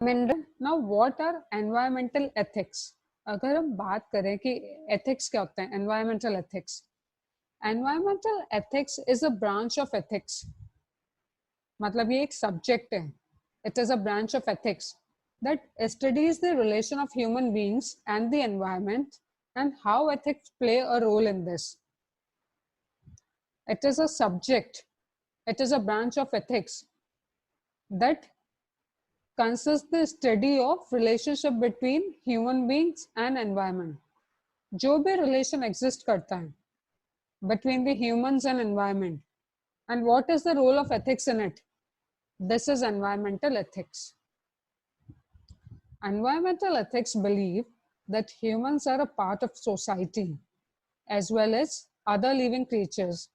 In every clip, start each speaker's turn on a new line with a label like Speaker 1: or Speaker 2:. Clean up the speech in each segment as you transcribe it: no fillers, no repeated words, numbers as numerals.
Speaker 1: Now what are environmental ethics? अगर हम बात करें कि ethics क्या होता है, environmental ethics. Environmental ethics is a branch of ethics. मतलब ये एक subject है. It is a branch of ethics that studies the relation of human beings and the environment and how ethics play a role in this. It is a subject. It is a branch of ethics that consists the study of relationship between human beings and environment. जो भी relation exist करता है between the humans and environment, and what is the role of ethics in it? This is environmental ethics. Environmental ethics believe that humans are a part of society as well as other living creatures,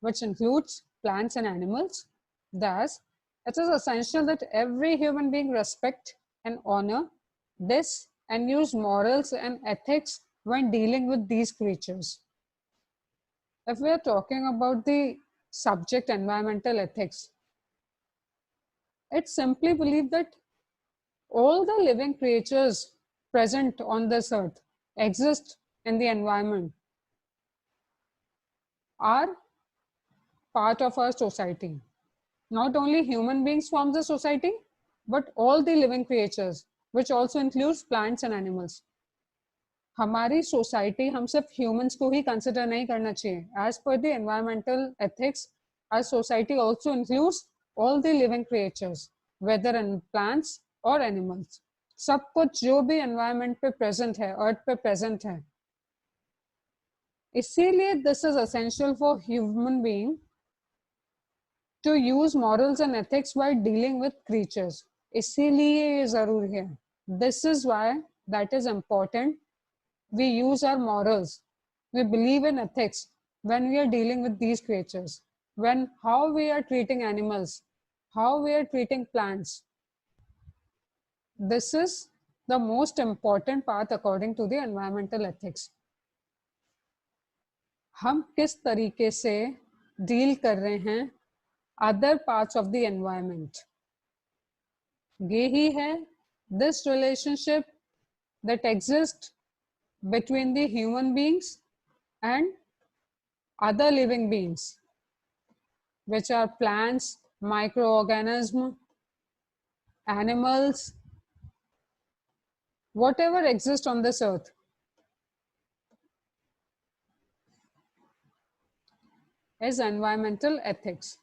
Speaker 1: which includes plants and animals. Thus, it is essential that every human being respect and honor this and use morals and ethics when dealing with these creatures. If we are talking about the subject environmental ethics, it's simply believed that all the living creatures present on this earth exist in the environment are part of our society. Not only human beings form the society, but all the living creatures, which also includes plants and animals. हमारी society हम सिर्फ humans को ही consider नहीं करना चाहिए. As per the environmental ethics, our society also includes all the living creatures, whether in plants और animals. सब कुछ जो भी एनवायरमेंट पे प्रेजेंट है, अर्थ पे प्रेजेंट है. इसीलिए this is essential for human being to use morals and ethics while dealing with creatures. इसीलिए ये जरूरी है. This is why that is important. We use our morals. We believe in ethics when we are dealing with these creatures. When how we are treating animals, how we are treating plants. This is the most important part according to the environmental ethics. हम किस तरीके से deal कर रहे हैं other parts of the environment. ये ही है this relationship that exists between the human beings and other living beings, which are plants, microorganisms, animals, whatever exists on this earth. Is environmental ethics.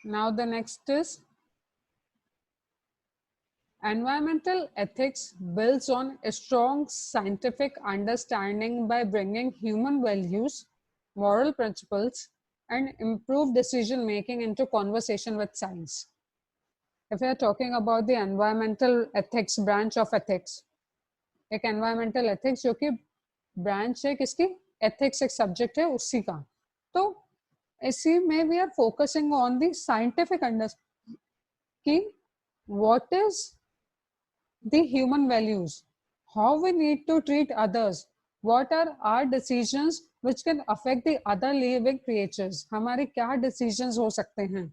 Speaker 1: Now the next is environmental ethics builds on a strong scientific understanding by bringing human values, moral principles, and improved decision making into conversation with science. If we are talking about the environmental ethics branch of ethics, एक environmental ethics जो कि branch है किसकी, ethics एक subject है उसी का. तो इसी में we are focusing on the scientific understanding कि what is the human values, how we need to treat others, what are our decisions which can affect the other living creatures. हमारे क्या decisions हो सकते हैं,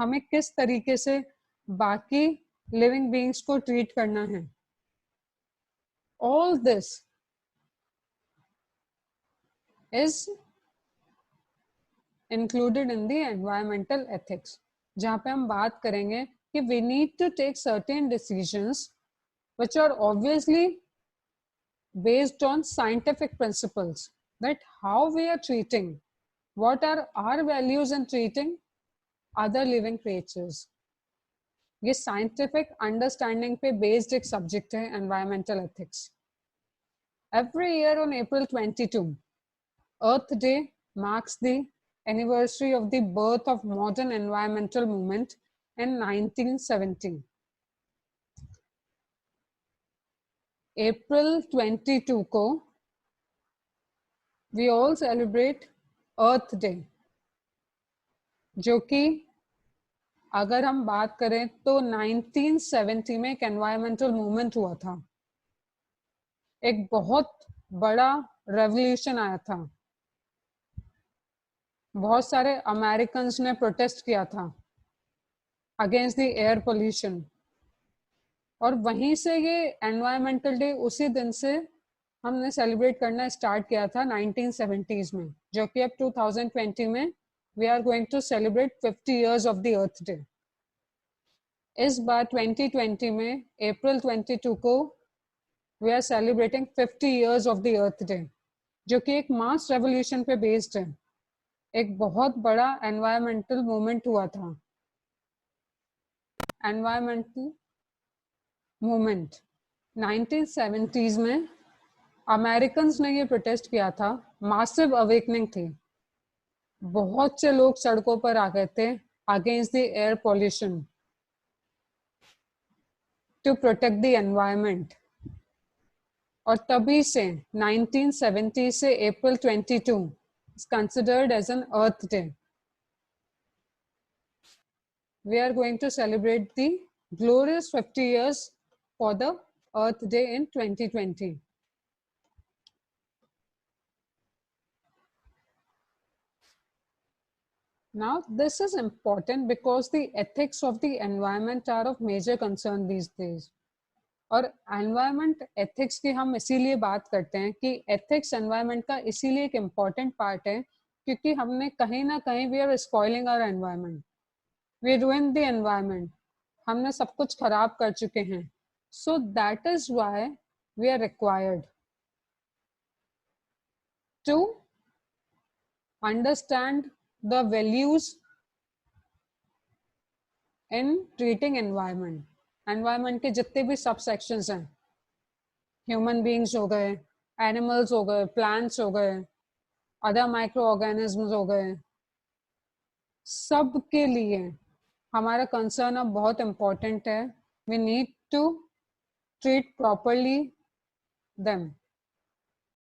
Speaker 1: हमें किस तरीके से बाकी living beings को treat करना है. All this is included in the environmental ethics, जहाँ पे हम बात करेंगे कि we need to take certain decisions which are obviously based on scientific principles, that how we are treating, what are our values in treating other living creatures. ये scientific understanding पे based एक subject है environmental ethics. Every year on April 22, Earth Day marks the anniversary of the birth of modern environmental movement in 1970. April 22 को we all celebrate Earth Day, जो कि अगर हम बात करें तो 1970 में एक एनवायरमेंटल मूवमेंट हुआ था, एक बहुत बड़ा रेवोल्यूशन आया था, बहुत सारे अमेरिकन्स ने प्रोटेस्ट किया था. Against the air pollution. और वहीं से ये एनवायरमेंटल डे उसी दिन से हमने सेलिब्रेट करना स्टार्ट किया था 1970s में, जो कि अब 2020 में we are going to celebrate 50 years of the earth day. इस बार 2020 में अप्रैल 22 को we are celebrating 50 years of the earth day, जो कि एक मास रेवोल्यूशन पे बेस्ड है। एक बहुत बड़ा एनवायरमेंटल मूवमेंट हुआ था, एनवायरमेंटल मूवमेंट 1970s में अमेरिकन ने ये प्रोटेस्ट किया था। मासिव अवेकनिंग थी, बहुत से लोग सड़कों पर आ गए थे against the air pollution to protect the environment. और तभी से 1970 से April 22 is considered as an Earth Day. We are going to celebrate the glorious 50 years for the Earth Day in 2020. Now, this is important because the ethics of the environment are of major concern these days. और environment ethics की हम इसीलिए बात करते हैं कि ethics environment का इसीलिए एक इम्पॉर्टेंट पार्ट है, क्योंकि हमने कहीं ना कहीं we are spoiling our environment, we ruin the environment, हमने सब कुछ खराब कर चुके हैं। So that is why we are required to understand the values in treating environment. Environment के जितने भी सब सेक्शंस हैं, ह्यूमन बींग्स हो गए, एनिमल्स हो गए, प्लांट्स हो गए, अदर माइक्रो ऑर्गेनिजम्स हो गए, सब के लिए हमारा कंसर्न अब बहुत इम्पोर्टेंट है। We need to treat properly them.